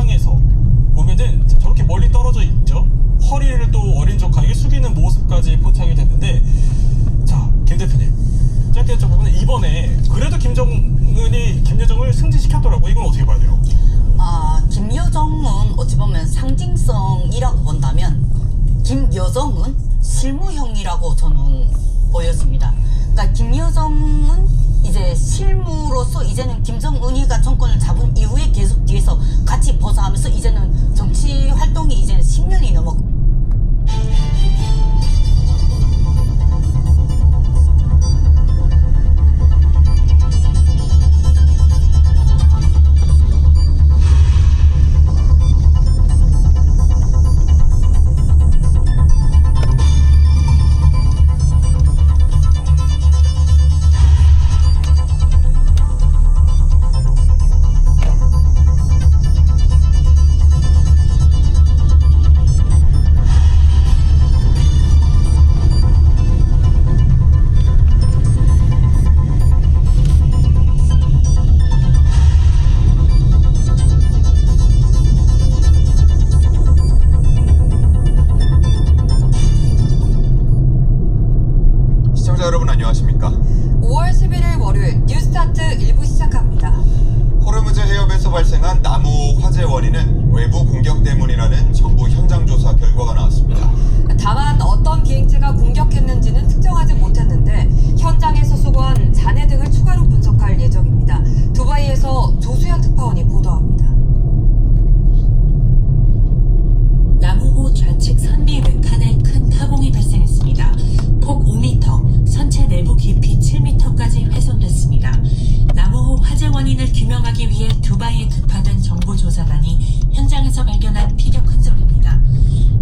영상에서 보면은 저렇게 멀리 떨어져 있죠. 허리를 또 어린 족하게 숙이는 모습까지 포착이 됐는데, 자, 김 대표님, 짧게 여쭤보면 이번에 그래도 김정은이 김여정을 승진시켰더라고요. 이건 어떻게 봐야 돼요? 김여정은 어찌 보면 상징성이라고 본다면 김여정은 실무형이라고 저는 보여집니다. 그러니까 김여정은 이제 실무로서 이제는 김정은이가 정권을 잡은 이후에 계속 뒤에서 같이 보좌하면서 이제는 정치 활동이 이제는 10년이 넘었고, 여러분 안녕하십니까? 5월 11일 월요일 뉴스타트 1부 시작합니다. 호르무즈 해협에서 발생한 나무 화재 원인은 외부 공격 때문이라는 정부 현장 조사 결과가 나왔습니다. 다만 어떤 비행체가 공격했는지는 특정하지 못했는데 현장에서 수거한 잔해 등을 추가로 분석할 예정입니다. 두바이에서 조수현 특파원이 보도합니다. 나무호 좌측 선비 외판에 큰 타공이 발생했습니다. 폭 5m, 선체 내부 깊이 7m까지 훼손됐습니다. 나무호 화재 원인을 규명하기 위해 두바이에 급파된 정부조사단이 현장에서 발견한 피격 흔적입니다.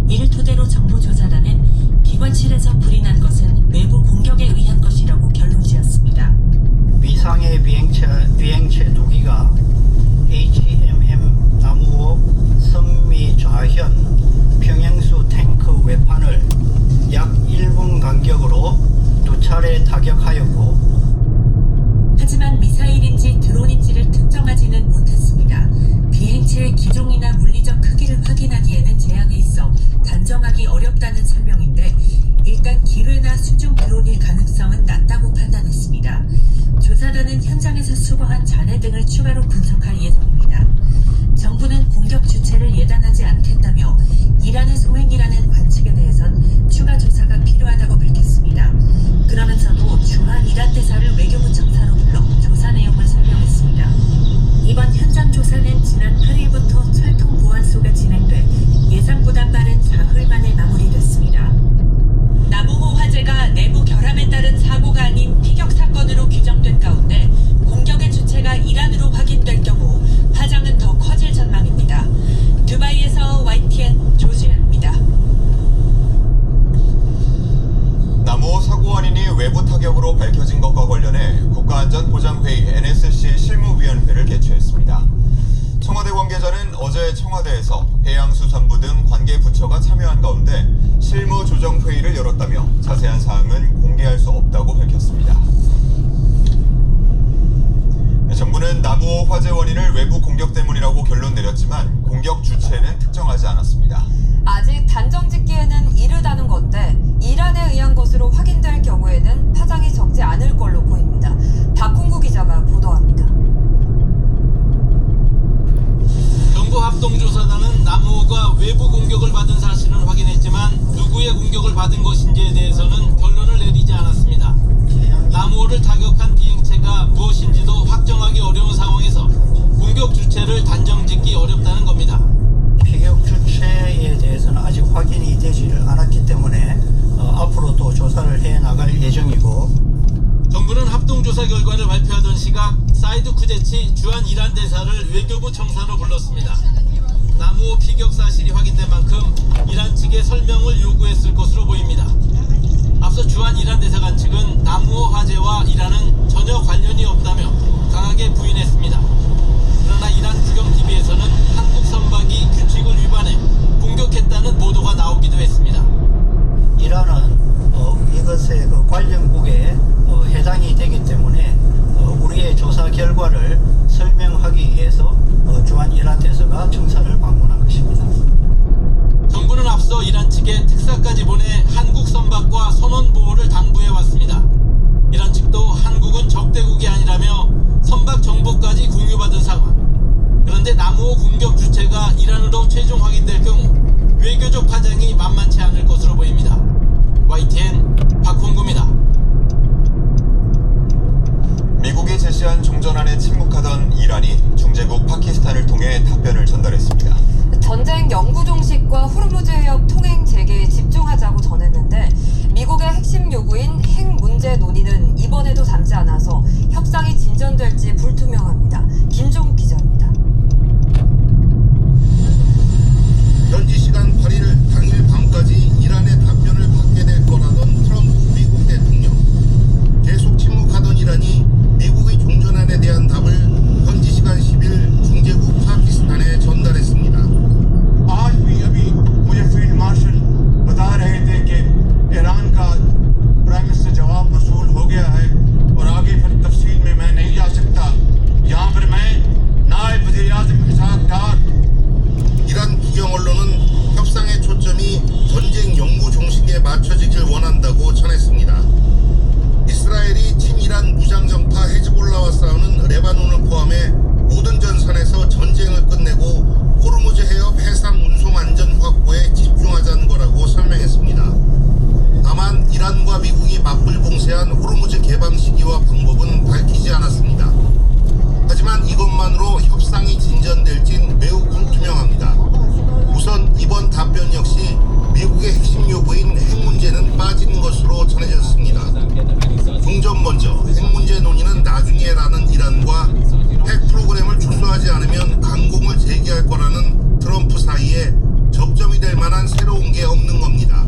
이를 토대로 정부조사단은 기관실에서 불이 난 것은 외부 공격에 의한 것이라고 결론지었습니다. 미상의 비행체 2기가 HMM 나무호 선미 좌현 평행수 탱크 외판을 약 1분 간격으로 2차례 타격하였고, 하지만 미사일인지 드론인지를 특정하지는 못했습니다. 비행체의 기종이나 물리적 크기를 확인하기에는 제약이 있어 단정하기 어렵다는 설명인데, 일단 기뢰나 수중 드론일 가능성은 낮다고 판단했습니다. 조사단은 현장에서 수거한 잔해 등을 추가로 분석할 예정입니다. 정부는 공격 주체를 예단하지 않겠다며 이란의 소행이라는 관측에 대해선 추가 조사가 필요하다고 밝혔습니다. 그러면서도 주한 이란 대사를 외교부 청사로 불러 조사 내용을 설명했습니다. 이번 현장 조사는 지난 8일부터 철통 보안 속에 진행돼 예상보다 빠른 사흘 만에 마무리됐습니다. 나무호 화재가 내부 결함에 따른 사고가 아닌 피격 사건으로 규정된 가운데 공격의 주체가 이란으로 확인될 경우 파장은 더 커질 전망입니다. 두바이에서 YTN 조수현입니다. 나무호 사고 원인이 외부 타격으로 밝혀진 것과 관련해 국가안전보장회의 NSC 실무위원회를 개최했습니다. 청와대 관계자는 어제 청와대에서 해양수산부 등 관계 부처가 참여한 가운데 실무조정회의를 열었다며 자세한 사항은 공개할 수 없다고 밝혔습니다. 정부는 나무호 화재 원인을 외부 공격 때문이라고 결론 내렸지만 공격 주체는 특정하지 않았습니다. 아직 단정 짓기에는 이르다는 건데 이란에 의한 것으로 확인될 경우에는 파장이 적지 않을 걸로 보입니다. 박홍구 기자가 보도합니다. 정부 합동조사단은 나무호가 외부 공격을 받은 사실은 확인했지만 누구의 공격을 받은 것인지에 대해서는 결론을 내리지 않았습니다. 나무호를 타격한 비행체가 무엇인지도 확정하기 어려운 상황에서 공격 주체를 단정짓기 어렵다는 겁니다. 피격 주체에 대해서는 아직 확인이 되지를 않았기 때문에 앞으로 또 조사를 해나갈 예정이고, 정부는 합동조사 결과를 발표하던 시각 사이드 쿠제치 주한 이란 대사를 외교부 청사로 불렀습니다. 나무호 피격 사실이 확인된 만큼 이란 측에 설명을 요구했을 것으로 보입니다. 앞서 주한 이란 대사관 측은 나무호 화재와 이란은 전혀 관련이 없다며 강하게 부인했습니다. 그러나 이란 국영TV에서는 한국 선박이 규칙을 위반해 공격했다는 보도가 나오기도 했습니다. 이란은 이것의 그 관련국에 해당이 되기 때문에 우리의 조사 결과를 설명하기 위해서 주한 이란 대사가 청사를 방문한 것입니다. 정부는 앞서 이란 측에 특사까지 보내 한국 선박과 선원 보호를 당부해 왔습니다. 이란 측도 한국은 적대국이 아니라며 선박 정보까지 공유받은 상황. 그런데 남호 공격 주체가 이란으로 최종 확인될 경우 외교적 파장이 만만치 않을 것으로 보입니다. YTN 박홍구입니다. 미국이 제시한 종전안에 침묵하던 이란이 중재국 파키스탄을 통해 답변을 전달했습니다. 전쟁 영구 종식과 호르무즈 해협 통행 재개에 집중하자고 전했는데 미국의 핵심 요구인 핵 문제 논의는 이번에도 담지 않아서 협상이 진전될지 불투명합니다. 김종욱 기자입니다. 현지 시간 8일 당일 밤까지 이란의 답변을 받게 될 거라던 트럼프 미국 대통령. 계속 침묵하던 이란이 미국의 종전안에 대한 답을 현지 시간 10일 중재국 파키스탄에 전달했습니다. आज भी अभी मुझे फील्ड मार्शल बता रहे थे कि ईरान का प्राइम मिनिस्टर जवाब मसूल हो गया है और आगे फिर तफसील में मैं नहीं जा सकता। यहाँ पर मैं नायब वज़ीर आज़म इसाक डार 이란 국영 언론은 협상의 초점이 전쟁 영구 종식에 맞춰지길 원한다고 전했습니다. 이스라엘이 친이란 무장정파 헤즈볼라와 싸우는 레바논을 포함해 모든 전선에서 전쟁을 끝내고 호르무즈 해협 해상 운송 안전 확보에 집중하자는 거라고 설명했습니다. 다만 이란과 미국이 맞불 봉쇄한 호르무즈 개방 시기와 방법은 밝히지 않았습니다. 하지만 이것만으로 협상이 진전될진 매우 불투명합니다. 우선 이번 답변 역시 미국의 핵심 요구인 핵 문제는 빠진 것으로 전해졌습니다. 중전 먼저 핵 문제 논의는 나중에라는 이란과 핵 프로그램을 축소하지 않으면 강공을 재개할 거라는 트럼프 사이에 접점이 될 만한 새로운 게 없는 겁니다.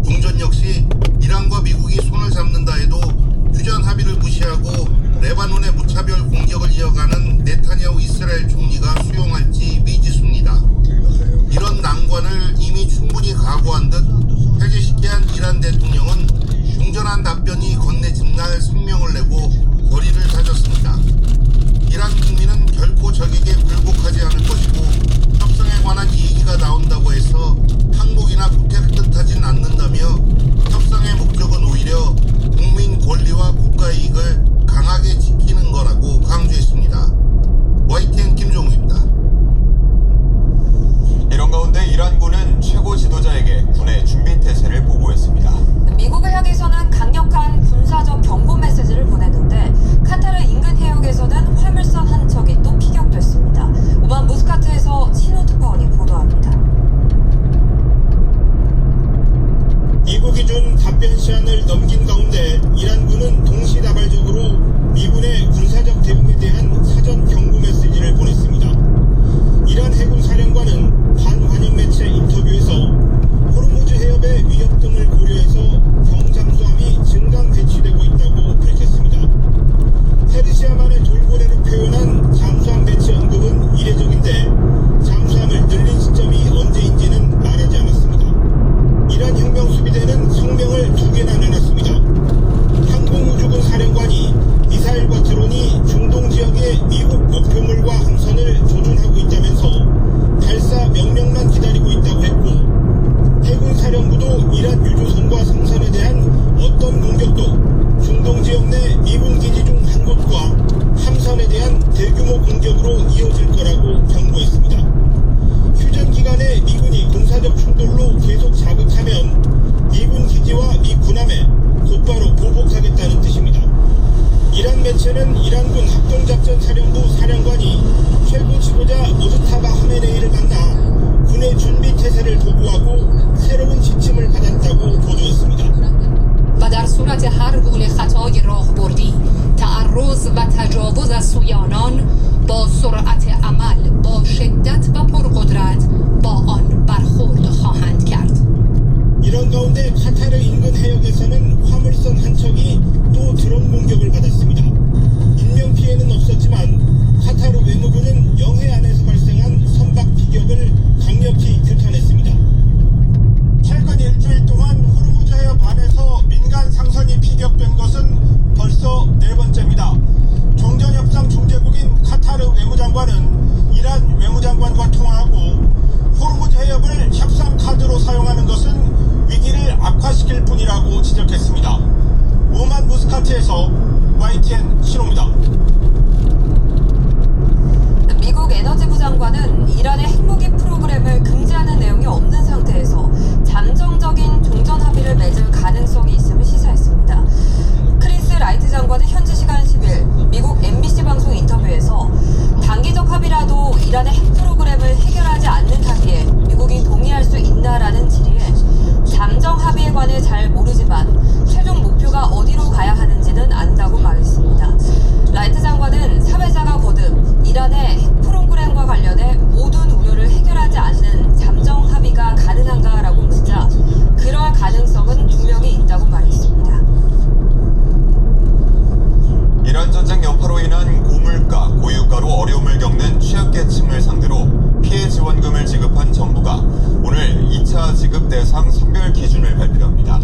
중전 역시 이란과 미국이 손을 잡는다 해도 휴전 합의를 무시하고 레바논의 무차별 공격을 이어가는 네타냐후 이스라엘 총리가 수용할지 미지수입니다. 이런 난관을 이미 충분히 각오한 듯 해제시켜야 한 이란 대통령은 중전안 답변이 건네진 날 성명을 내고 결의를 다졌습니다. 이란 국민은 결코 적에게 굴복하지 않을 것이고 협상에 관한 얘기가 나온다고 해서 항복이나 구태를 뜻하진 않는다며 협상의 목적은 오히려 국민 권리와 국가 이익을 강하게 지키는 거라고 강조했습니다. YTN 김종욱입니다. 이런 가운데 이란군은 최고 지도자에게 군의 준비 태세를 보고했습니다. 미국을 향해서는 강력한 군사적 경고 메시지를 보냈는데 카타르 인근 해역에서는 화물선 한 척이 또 피격됐습니다. 우만 무스카트에서 신호 특파원이 보도합니다. 미국이 준 답변 시한을 넘긴 가운데 이란군은 동시다발적으로 미군의 군사적 대응에 대한 사전 경고 메시지를 보냈습니다. 이란 해군 사령관은 반환영 매체 인터뷰에서 호르무즈 해협의 위협 등을 고려해서 경잠수함이 증강 배치되고 있다고 밝혔습니다. 페르시아만의 돌고래로 표현한 잠수함 배치 언급은 이례적인데 잠수함을 늘린 시점이 언제인지는 말하지 않았습니다. 이란 혁명수비대는 성명을 2개나 내놨습니다. 항공우주군 사령관이 미사일과 드론이 중동 지역의 미국 목표물과 함선을 조준하고 있다면서 발사 명령만 기다리고 있다고 했고 해군 사령부도 이란 유조선과 상선에 대한 어떤 공격도 중동 지역 내 미군 기지 중 한 곳과 함선에 대한 대규모 공격으로 이어질 거라고 경고했습니다. 휴전 기간에 미군이 군사적 충돌로 계속 자극하면 미군 기지와 미 군함에 곧바로 보복하겠다는 뜻입니다. 이란 매체는 이란군 합동작전 사령부 사령관이 최고 지도자 모즈타바 하메네이를 만나 군의 준비 태세를 도구하고 새로운 지침을 받았다고 보도했습니다. و در صورت هر گونه خطای راهبردی، تعرض و تجاوز از سوی آنان با سرعت عمل، با شدت و پرقدرت با آن برخورد خواهند کرد. 이런 가운데 카타르 인근 해역에서는 화물선 한 척이 또 드론 공격을 받았습니다. 인명피해는 없었지만 카타르 외무부는 영해 안에서 발생한 선박 피격을 강력히 규탄했습니다. 최근 일주일 동안 호르무즈 해협 안에서 민간 상선이 피격된 것은 벌써 4번째입니다. 종전협상 중재국인 카타르 외무장관은 이란 외무장관과 통화하고 호르무즈 해협을 협상 카드로 사용하는 것은 위기를 악화시킬 뿐이라고 지적했습니다. 오만 무스카트에서 YTN 신호입니다. 미국 에너지부 장관은 이란의 핵무기 프로그램을 금지하는 내용이 없는 상태에서 잠정적인 종전 합의를 맺을 가능성이 있음을 시사했습니다. 크리스 라이트 장관은 현지 시간 10일 미국 MBC 방송 인터뷰에서 단기적 합의라도 이란의 핵 프로그램을 해결하지 않는 합의에 미국이 동의할 수 있나라는 질의에 잠정 합의에 관해 잘 모르지만 최종 목표가 어디로 가야 하는지는 안다고 말했습니다. 라이트 장관은 사회자가 거듭 이란의 핵 프로그램과 관련해 모든 우려를 해결하지 않는 잠정 합의가 가능한가라고 묻자 그럴 가능성은 분명히 있다고 말했습니다. 이란 전쟁 여파로 인한 고물가, 고유가로 어려움을 겪는 취약계층을 상대로 피해 지원금을 지급한 정부가 오늘 2차 지급 대상 선별 기준을 발표합니다.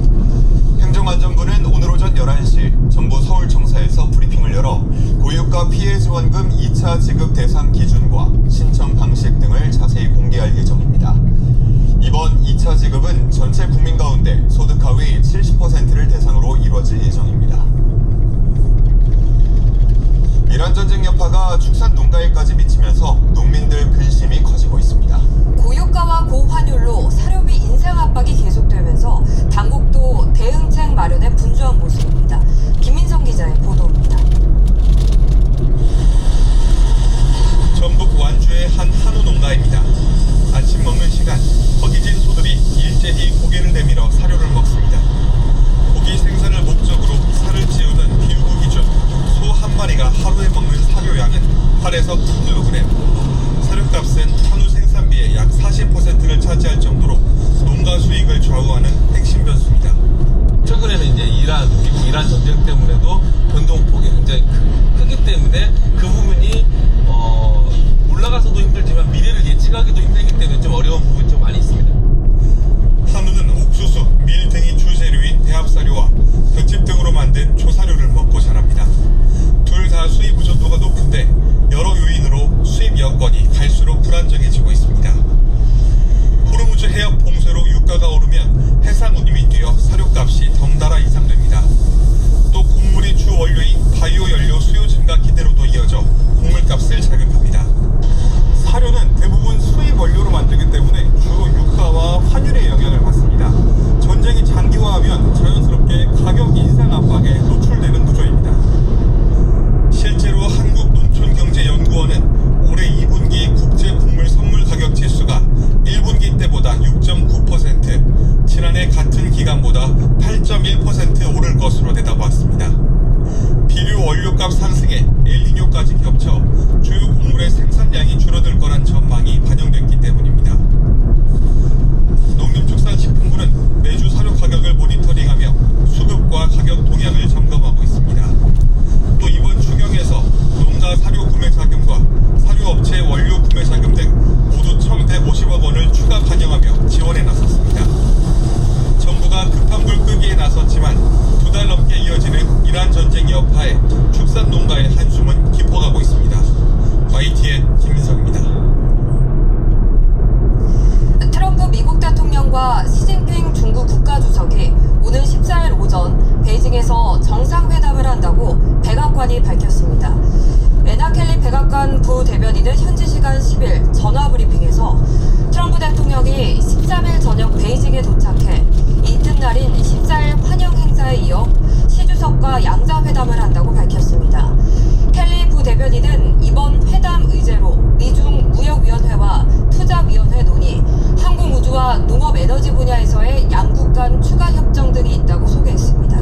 행정안전부는 오늘 오전 11시 정부 서울청사에서 브리핑을 열어 고유가 피해 지원금 2차 지급 대상 기준과 신청 방식 등을 자세히 공개할 예정입니다. 이번 2차 지급은 전체 국민 가운데 소득 하위 70%를 대상으로 이루어질 예정입니다. 이란 전쟁 여파가 축산 농가에까지 미치면서 농민들 근심이 커지고 있습니다. 고유가와 고환율로 사료비 인상 압박이 계속되면서 당국도 대응책 마련에 분주한 모습입니다. 김민성 기자의 보도입니다. 전북 완주의 한 한우 농가입니다. 아침 먹는 시간 허기진 소들이 일제히 고개를 내밀어 사료를 먹습니다. 고기 생산을 목적으로 살을 찌우는 비우고 기준 소 한 마리가 하루에 먹는 사료량은 8에서 9kg. 사료값은 한우 생산비의 약 40%를 차지할 정도로 농가 수익을 좌우하는 핵심 변수입니다. 최근에는 이제 미국 이란 전쟁 때문에도 변동폭이 굉장히 크기 때문에 그 부분이 올라가서도 힘들지만 미래를 예측하기도 힘들기 때문에 좀 어려운 부분이 좀 많이 있습니다. 한우는 옥수수, 밀 등이 주재료인 배합사료와 볏짚 등으로 만든 조사료를 먹고 자랍니다. 둘 다 수입 의존도가 높은데 여러 요인으로 수입 여건이 갈수록 불안정해지고 있습니다. 호르무즈 해협 봉쇄로 유가가 오르면 해상 운임이 뛰어 사료값이 덩달아 이상됩니다. 또 곡물이 주 원료인 바이오 연료 수요 증가 기대로도 이어져 곡물값을 자극합니다. 사료는 대부분 수입 원료로 만들기 때문에 주로 유가와 환율의 영향을 받습니다. 전쟁이 장기화하면 자연스럽게 가격 인상 압박에 노출되는 구조입니다. 실제로 한국농촌경제연구원은 올해 2분기 국제 곡물 선물 가격 지수가 1분기 때보다 6.9%, 지난해 같은 기간보다 8.1% 오를 것으로 내다봤습니다. 비료 원료값 상승에 엘니뇨까지 겹쳐 주요 곡물의 생산량이 줄어들 거란 전망이 반영됐기 때문입니다. 농림축산식품부는 매주 사료 가격을 모니터링하며 수급과 가격 동향을 점검하고 있습니다. 또 이번 추경에서 농가 사료 구매 자금과 사료업체 원료 구매 자금 등 모두 1,150억 원을 추가 반영하며 지원에 나섰습니다. 정부가 급한 불 끄기에 나섰지만 2달 넘게 이어지는 이란 전쟁 여파에 축산 농가의 한숨은 깊어가고 있습니다. YTN 김민석입니다. 트럼프 미국 대통령과 시진핑 중국 국가주석이 오는 14일 오전 베이징에서 정상회담을 한다고 백악관이 밝혔습니다. 애나 켈리 백악관 부대변인은 현지 시간 10일 전화브리핑에서 트럼프 대통령이 13일 저녁 베이징에 도착해 이튿날인 14일 환영 행사에 이어 시 주석과 양자회담을 한다고 밝혔습니다. 켈리 부대변인은 이번 회담 의제로 미중 무역위원회와 투자위원회 논의, 항공우주와 농업에너지 분야에서의 양국 간 추가 협정 등이 있다고 소개했습니다.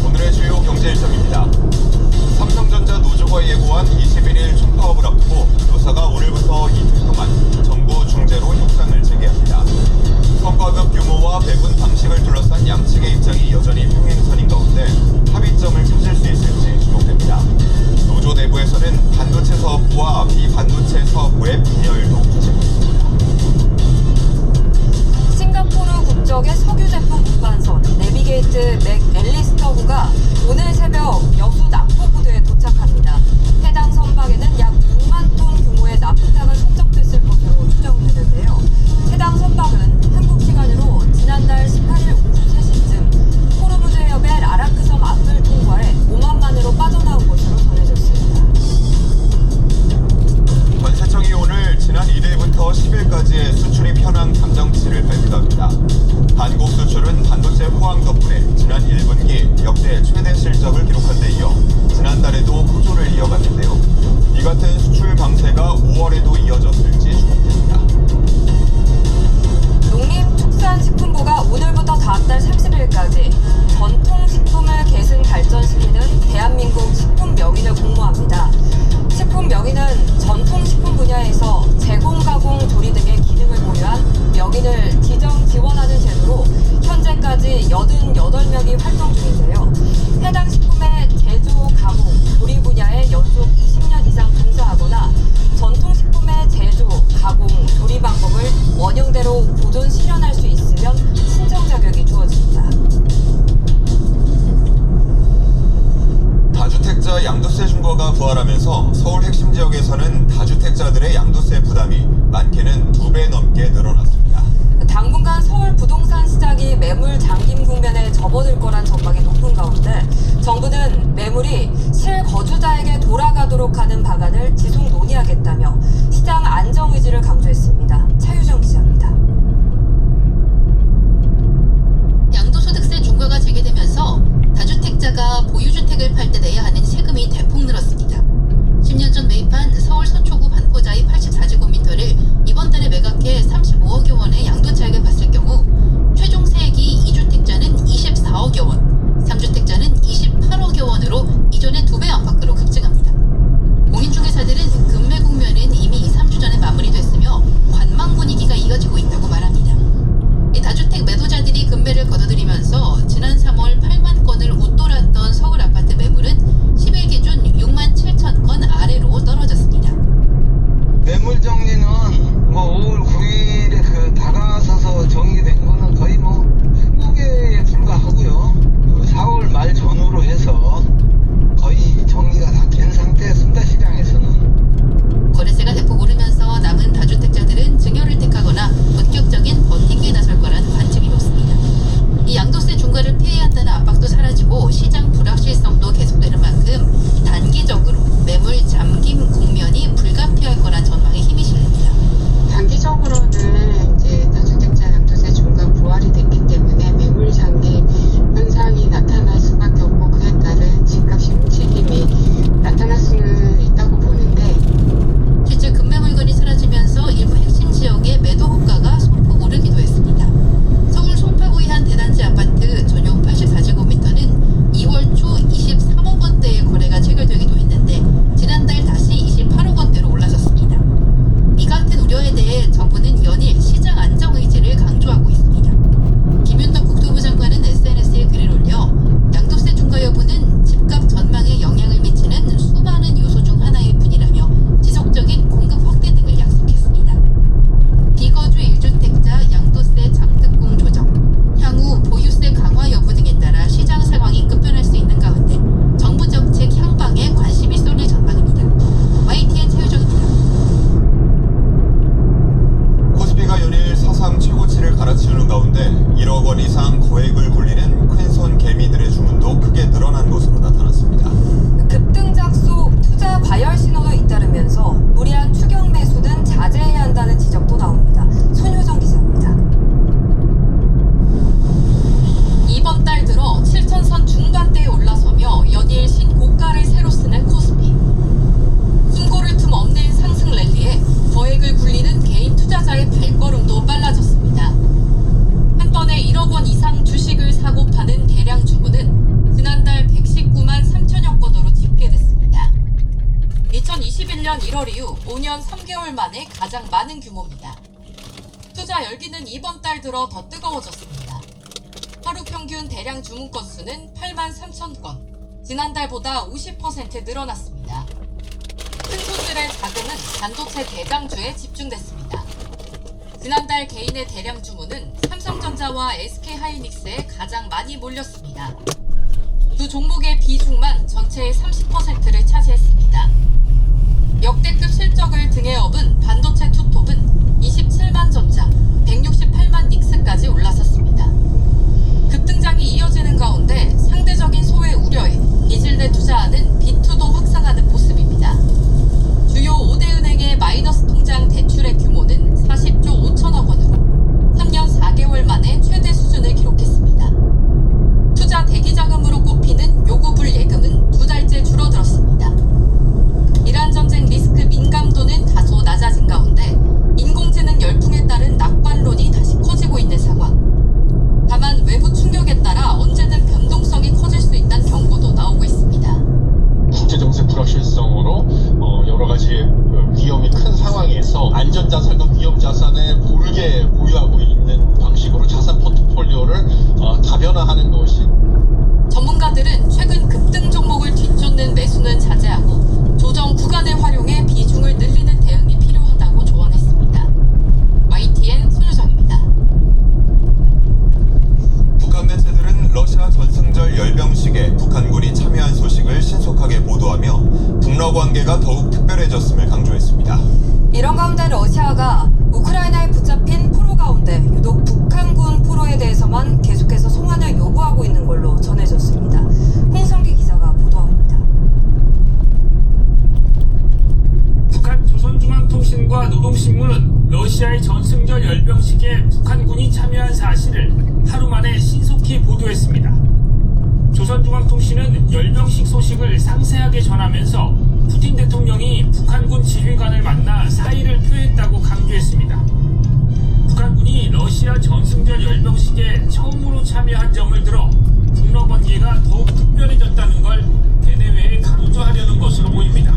오늘의 주요 경제 일정입니다. 삼성전자 노조가 예고한 21일 총파업을 앞두고 노사가 오늘부터 이틀 동안 정부 중재로 협상을 재개합니다. 성과급 규모와 배분 방식을 둘러싼 양측의 입장이 여전히 평행선인 가운데 합의점을 찾을 수 있을지 주목됩니다. 노조 내부에서는 반도체 사업부와 비반도체 사업부의 분열도 커지고 있습니다. 싱가포르 국적의 석유 제품 운반선 내비게이트 맥 앨리스터호가 오늘 새벽 여수 남포부두에 도착합니다. 해당 여기는 전통식품 분야에서 제공, 가공, 조리 등의 기능을 보유한 명인을 지정 지원하는 제도로 현재까지 88명이 활동 중인데요. 해당 식품의 제조, 가공, 조리 분야에 연속 20년 이상 종사하거나 전통식품의 제조, 가공, 조리 방법을 원형대로 보존 실현할 수 있으면 신청 자격이 주어집니다. 다주택자 양도세 중과가 부활하면서 서울 핵심 지역에서는 다주택자들의 양도세 부담이 많게는 2배 넘게 늘어났습니다. 당분간 서울 부동산 시장이 매물 잠김 국면에 접어들 거란 전망이 높은 가운데 정부는 매물이 실거주자에게 돌아가도록 하는 방안을 지속 논의하겠다며 시장 안정 의지를 강조했습니다. 차유정 기자입니다. 양도소득세 중과가 재개되면서 다주택자가 보유주택을 팔 때 내야 하는 세금이 대폭 늘었습니다. 10년 전 매입한 서울 서초구 반포자이 84제곱미터를 이번 달에 매각해 35억여 원의 양도차익을 봤을 경우 최종 세액이 2주택자는 24억여 원, 3주택자는 28억여 원으로 이전의 2배 안팎으로 급증합니다. 공인중개사들은 급매 국면은 이미 2, 3주 전에 마무리됐으며 관망 분위기가 이어지고 있다고 말합니다. 이 다주택 매도자들이 급매를 거둬들이면서 지난 3월 8만 건을 웃돌았던 서울 아파트 매물은 10일 기준 6만 7천 건 아래로 떨어졌습니다. 매물 정리는 5월 9일에 다가서서 정리된 거는 거의 20개에 불과하고요. 4월 말 전후로 해서 거의 정리가 다 된 상태였습니다. 시장에서는. 거래세가 대폭 오르면서 남은 다주택자들은 증여를 택하거나 본격적인 버티기에 나설 거라는 관측이 높습니다. 이 양도세 중과를 피해야 한다는 압박도 사라지고 시장 불확실성도 계속되는 만큼 단기적으로 매물 잠김 국면이 불가피할 거란 전망에 힘이 실립니다. 단기적으로는 이제 다주택자 양도세 중과 부활이 됐기 때문에 매물 잠김 현상이 나타날 수밖에 없고 그에 따른 집값이 움직임이 나타날 수는 있다고 보는데 실제 급매 물건이 사라지면서 일부 핵심 지역의 매도 호가가 소폭 오르기도 했습니다. 서울 송파구의 한 대단지 아파트 전용 84제곱미터는 2월 초 23억 원대의 거래가 체결되기도 했는데 지난달 다시 28억 원대로 올라섰습니다. 이 같은 우려에 대해 정부는 연일 시장 안정 의지를 강조하고 있습니다. 김윤덕 국토부 장관은 SNS에 글을 올려 양도세 중과 여부는 집값 전망에 영향을 미치는 수많은 요소 중 하나일 뿐이라며 지속적인 공급 확대 등을 약속했습니다. 비거주 1주택자 양도세 장특공 조정, 향후 보유세 강화 여부 등에 따라 시장 상황이 급변할 수 있는 가운데 정부 정책 향방에 관심이 쏠릴 전망입니다. YTN 최유정입니다. 코스피가 연일 사상 최고치를 갈아치우는 가운데 1억 원 이상 거액을 굴리는 큰손 개미들의 주문도 크게 늘어난 것으로 나타났습니다. 급등작 속 투자 과열 신호도 잇따르면서 무리한 추격 매수는 자제해야 한다는 지적도 나옵니다. 손효정 기자입니다. 이번 달 들어 7천선 중반대에 올라서며 연일 신고가를 새로 쓰는 코스피. 숨고를 틈 없는 상승 랠리에 거액을 굴리는 개인 투자자의 발걸음도 빨라졌습니다. 한 번에 1억 원 이상 주식을 사고 파는 대량 주문은 지난달 119만 3천여 건으로 집계됐습니다. 2021년 1월 이후 5년 3개월 만에 가장 많은 규모입니다. 투자 열기는 이번 달 들어 더 뜨거워졌습니다. 하루 평균 대량 주문 건수는 8만 3천 건, 지난달보다 50% 늘어났습니다. 큰 손들의 자금은 반도체 대장주에 집중됐습니다. 지난달 개인의 대량 주문은 삼성전자와 SK하이닉스에 가장 많이 몰렸습니다. 두 종목의 비중만 전체의 30%를 차지했습니다. 역대급 실적을 등에 업은 반도체 투톱은 27만 전자, 168만 닉스까지 올라섰습니다. 급등장이 이어지는 가운데 상대적인 소외 우려에 이질내 투자하는 B2도 확산하는 모습입니다. 주요 5대 은행의 마이너스 통장 대출의 규모는 40조 5천억 원으로 3년 4개월 만에 최대 수준을 기록했습니다. 투자 대기자금으로 꼽히는 요구불 예금은 2달째 줄어들었습니다. 관계가 더욱 특별해졌음을 강조했습니다. 이런 가운데 러시아가 우크라이나에 붙잡힌 포로 가운데 유독 북한군 포로에 대해서만 계속해서 송환을 요구하고 있는 걸로 전해졌습니다. 홍성기 기자가 보도합니다. 북한 조선중앙통신과 노동신문은 러시아의 전승절 열병식에 북한군이 참여한 사실을 하루 만에 신속히 보도했습니다. 조선중앙통신은 열병식 소식을 상세하게 전하면서 푸틴 대통령이 북한군 지휘관을 만나 사의를 표했다고 강조했습니다. 북한군이 러시아 전승절 열병식에 처음으로 참여한 점을 들어 북러 관계가 더욱 특별해졌다는 걸 대내외에 강조하려는 것으로 보입니다.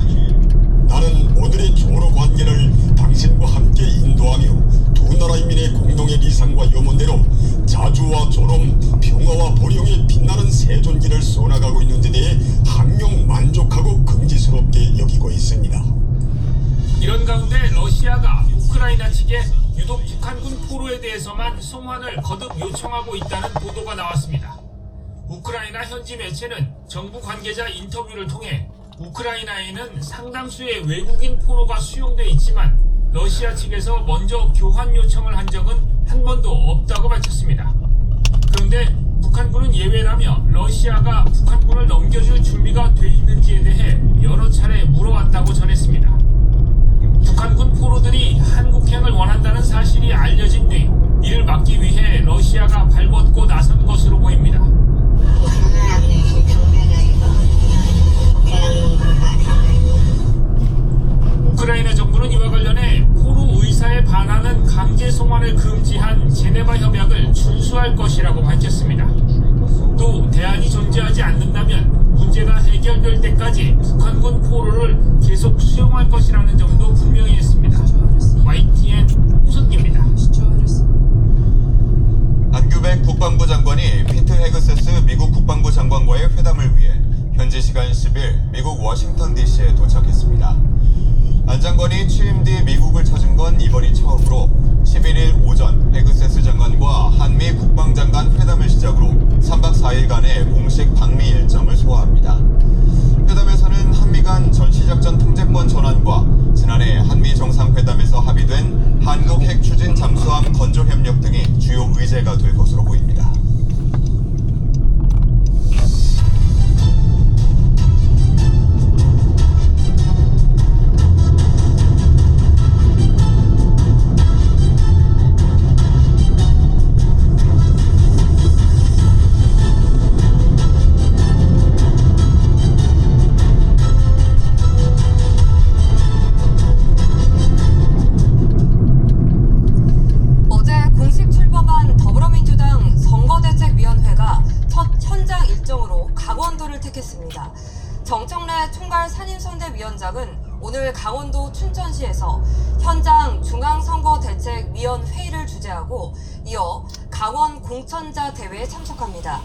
나는 오늘의 조로 관계를 당신과 함께 인도하며 두 나라 인민의 공동의理想과 염원대로 자주와 조롱, 평화와 보령의 빛나는 새존기를 쏘나가고 있는 데 대해 항명 만족하고 긍지스럽게 여기고 있습니다. 이런 가운데 러시아가 우크라이나 측에 유독 북한군 포로에 대해서만 송환을 거듭 요청하고 있다는 보도가 나왔습니다. 우크라이나 현지 매체는 정부 관계자 인터뷰를 통해 우크라이나에는 상당수의 외국인 포로가 수용돼 있지만 러시아 측에서 먼저 교환 요청을 한 적은 한 번도 없다고 밝혔습니다. 그런데 북한군은 예외라며 러시아가 북한군을 넘겨줄 준비가 돼 있는지에 대해 여러 차례 물어왔다고 전했습니다. 북한군 포로들이 한국행을 원한다는 사실이 알려진 뒤 이를 막기 위해 러시아가 발벗고 나선 것으로 보입니다. 우크라이나 정부는 이와 관련해 포로 의사에 반하는 강제 송환을 금지한 제네바 협약을 준수할 것이라고 밝혔습니다. 또 대안이 존재하지 않는다면 문제가 해결될 때까지 북한군 포로를 계속 수용할 것이라는 점도 분명히 했습니다. YTN 홍성기입니다. 안규백 국방부 장관이 피트 헤그세스 미국 국방부 장관과의 회담을 위해 현지 시간 10일 미국 워싱턴 DC에 도착했습니다. 안 장관이 취임 뒤 미국을 찾은 건 이번이 처음으로 11일 오전 헤그세스 장관과 한미 국방장관 회담을 시작으로 3박 4일간의 공식 방미 일정을 소화합니다. 회담에서는 한미 간 전시작전 통제권 전환과 지난해 한미 정상회담에서 합의된 한국 핵 추진 잠수함 건조 협력 등이 주요 의제가 될 것으로 보입니다. 정청래 총괄 산임선대위원장은 오늘 강원도 춘천시에서 현장 중앙선거대책위원회의를 주재하고 이어 강원 공천자 대회에 참석합니다.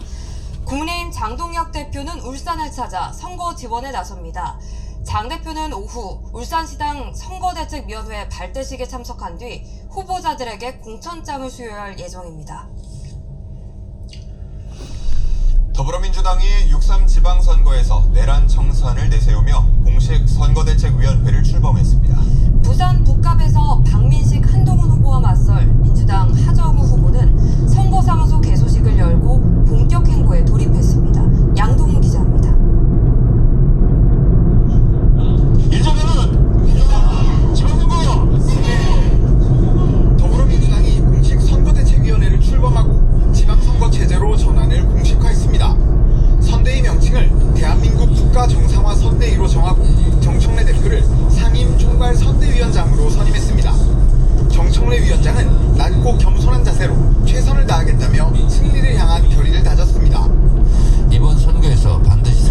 국민의힘 장동혁 대표는 울산을 찾아 선거 지원에 나섭니다. 장 대표는 오후 울산시당 선거대책위원회 발대식에 참석한 뒤 후보자들에게 공천장을 수여할 예정입니다. 더불어민주당이 6.3 지방선거에서 내란 청산을 내세우며 공식 선거대책위원회를 출범했습니다. 부산 북갑에서 박민식 한동훈 후보와 맞설 민주당 하정우 후보는 선거사무소 개소식을 열고 본격 행보에 돌입했습니다. 양동훈 기자입니다. 일전에는 지방선거 더불어민주당이 공식 선거대책위원회를 출범하고 지방선거 체제로 전환을 공식화했습니다. 선대위 명칭을 대한민국 국가정상화 선대위로 정하고 정청래 대표를 상임 총괄 선대위원장으로 선임했습니다. 정청래 위원장은 낮고 겸손한 자세로 최선을 다하겠다며 승리를 향한 결의를 다졌습니다. 이번 선거에서 반드시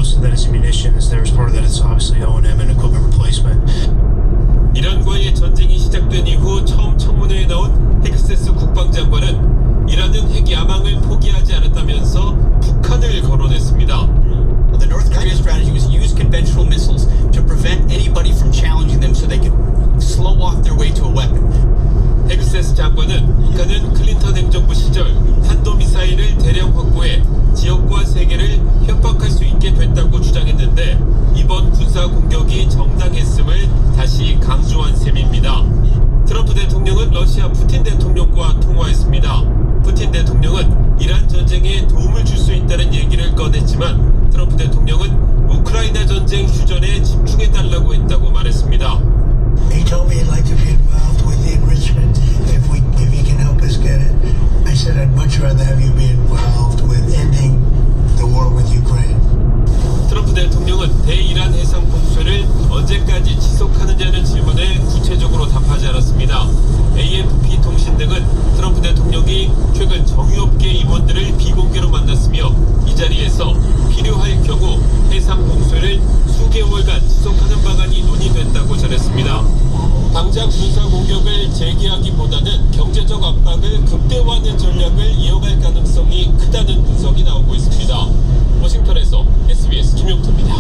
most of that is munitions. There's part of that is obviously O&M and equipment replacement. 이란과의 전쟁이 시작된 이후 처음 청문회에 나온 헥세스 국방장관은 이란은 핵 야망을 포기하지 않았다면서 북한을 거론했습니다. The North Korea strategy was use conventional missiles to prevent anybody from challenging them so they could slow off their way to a weapon. 헥세스 장관은 북한은 클린턴 행정부 시절 탄도미사일을 대량 확보해 지역과 세계를 협박할 수 있게 됐다고 주장했는데 이번 군사 공격이 정당했음을 다시 강조한 셈입니다. 트럼프 대통령은 러시아 푸틴 대통령과 통화했습니다. 푸틴 대통령은 이란 전쟁에 도움을 줄 수 있다는 얘기를 꺼냈지만 트럼프 대통령은 우크라이나 전쟁 휴전에 집중해달라고 했다고 말했습니다. He told me he'd like to be involved with the enrichment if he can help us get it. I said I'd much rather have you be involved with ending the war with Ukraine. 트럼프 대통령은 대이란 해상 봉쇄를 언제까지 지속하느냐는 질문에 구체적으로 답하지 않았습니다. AFP 통신 등은 트럼프 대통령이 최근 정유업계 임원들을 비공개로 만났으며 이 자리에서 필요할 경우 해상 봉쇄를 수개월간 지속하는 방안이 논의됐다고 전했습니다. 당장 군사 공격을 재개하기보다는 경제적 압박을 극대화하는 전략을 이어갈 가능성이 크다는 분석이 나오고 있습니다. 워싱턴에서 SBS 김용태입니다.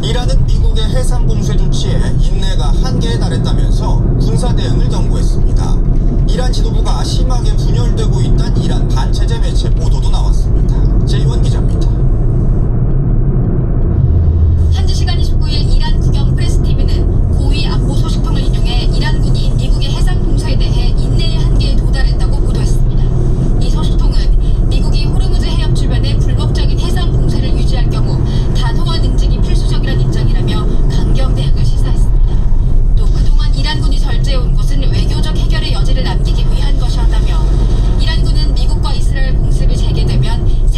이란은 미국의 해상 봉쇄 조치에 인내가 한계에 달했다면서 군사 대응을 경고했습니다. 이란 지도부가 심하게 분열되고 있다는 이란 반체제 매체 보도도 나왔습니다. 제이원 기자입니다. 현지 시간 29일 이란 국영 프레스TV는 고위 안보 소식통을 인용해 이란군이 미국의 해상 봉쇄에 대해 인내의 한계에 도달했다고 보도했습니다. 이 소식통은 미국이 호르무즈 해협 주변에 불법적인 해상 봉쇄를 유지할 경우 단호한 응징이 필수적이라는 입장이라며 강경 대응을 시사했습니다. 또 그동안 이란군이 절제해온 곳은 외교적 해결의 여지를 남기기 위한 것이었다며 이란군은 미국과 이스라엘 공습이 재개되면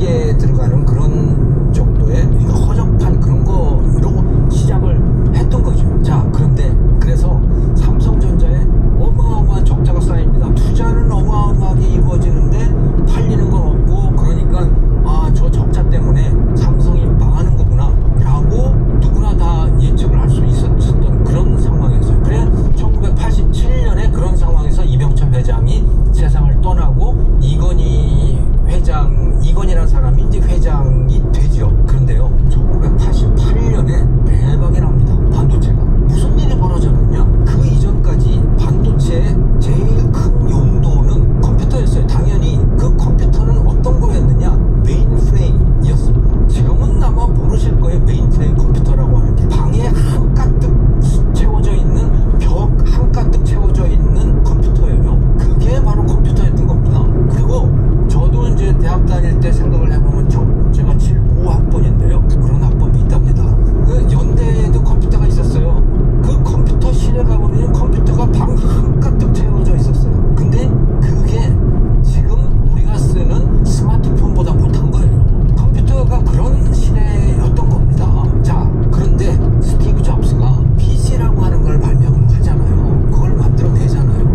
시계에 들어가는 그런 정도의 허접한 그런 거 이러고 시작을 했던 거죠. 자, 그런데 그래서 삼성전자에 어마어마한 적자가 쌓입니다. 투자는 어마어마하게 이루어지는데 팔리는 건 없고, 그러니까 저 적자 때문에 삼성이 망하는 거구나 라고 누구나 다 예측을 할 수 있었던 그런 상황이었어요. 그래 1987년에 그런 상황에서 이병철 회장이 세상을 떠나고 이건희라는 사람이 이제 회장이 되죠. 그런데요, 1988년에 대박이 납니다. 반도체가 무슨 일이 벌어졌느냐, 그 이전까지 반도체의 제일 큰 용도는 컴퓨터였어요. 당연히 그 컴퓨터는 어떤 거였느냐, 메인프레임이었습니다. 지금은 아마 모르실 거예요. 메인프레임 컴퓨터라고 하는 게 방에 한가득 채워져 있는, 벽 한가득 채워져 있는 컴퓨터예요. 그게 바로 컴퓨터였던 겁니다. 그리고 저도 이제 대학 다닐 때 생각을 해보면 제가 75학번인데요. 그런 학번이 있답니다. 그 연대에도 컴퓨터가 있었어요. 그 컴퓨터 실에 가보면 컴퓨터가 방 한가득 채워져 있었어요. 근데 그게 지금 우리가 쓰는 스마트폰보다 못한 거예요. 컴퓨터가 그런 시대였던 겁니다. 자, 그런데 스티브 잡스가 PC라고 하는 걸 발명을 하잖아요. 그걸 만들어내잖아요.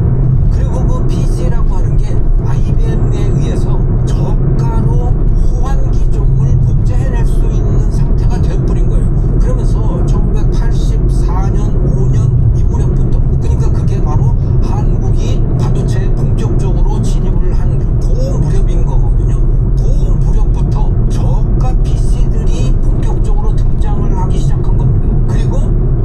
그리고 그 PC라고 하는 게 IBM에 의해서 저가로 호환 기종을 복제해낼 수 있는 상태가 되어버린 거예요. 그러면서 1984년, 5년 이 무렵부터, 그러니까 그게 바로 한국이 반도체에 본격적으로 진입을 한 그 무렵인 거거든요. 그 무렵부터 저가 PC들이 본격적으로 등장을 하기 시작한 겁니다. 그리고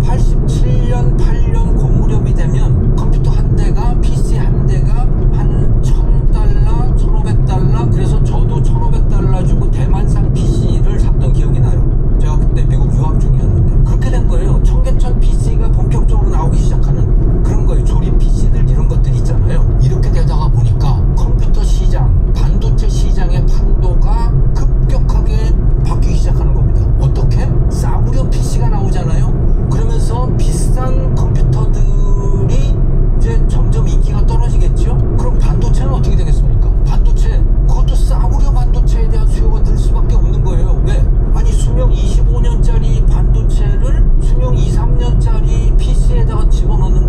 87년, 8년 그 무렵이 되면 컴퓨터 한 대가, PC 한 대가 한 $1,000, $1,500, 그래서 저도 $1,500 주고 대만산 PC를 샀던 기억이 나요. 제가 그때 미국 유학 중이었는데 그렇게 된 거예요. 청계천 PC가 본격적으로 나오기 시작하는 그런 거예요. 조립 PC들 이런 것들 있잖아요. 이렇게 되다가 보니까 컴퓨터 시장, 반도체 시장의 판도가 급격하게 바뀌기 시작하는 겁니다. 어떻게? 싸구려 PC가 나오잖아요. 그러면서 비싼 컴퓨터들이 이제 점점 인기가 떨어지겠죠? 그럼 반도체는 어떻게 되겠습니까? 반도체, 그것도 싸구려 반도체에 대한 수요가 늘 수밖에 없는 거예요. 왜? 아니, 수명 25년짜리 반도체를 수명 2, 3년짜리 PC에다가 집어넣는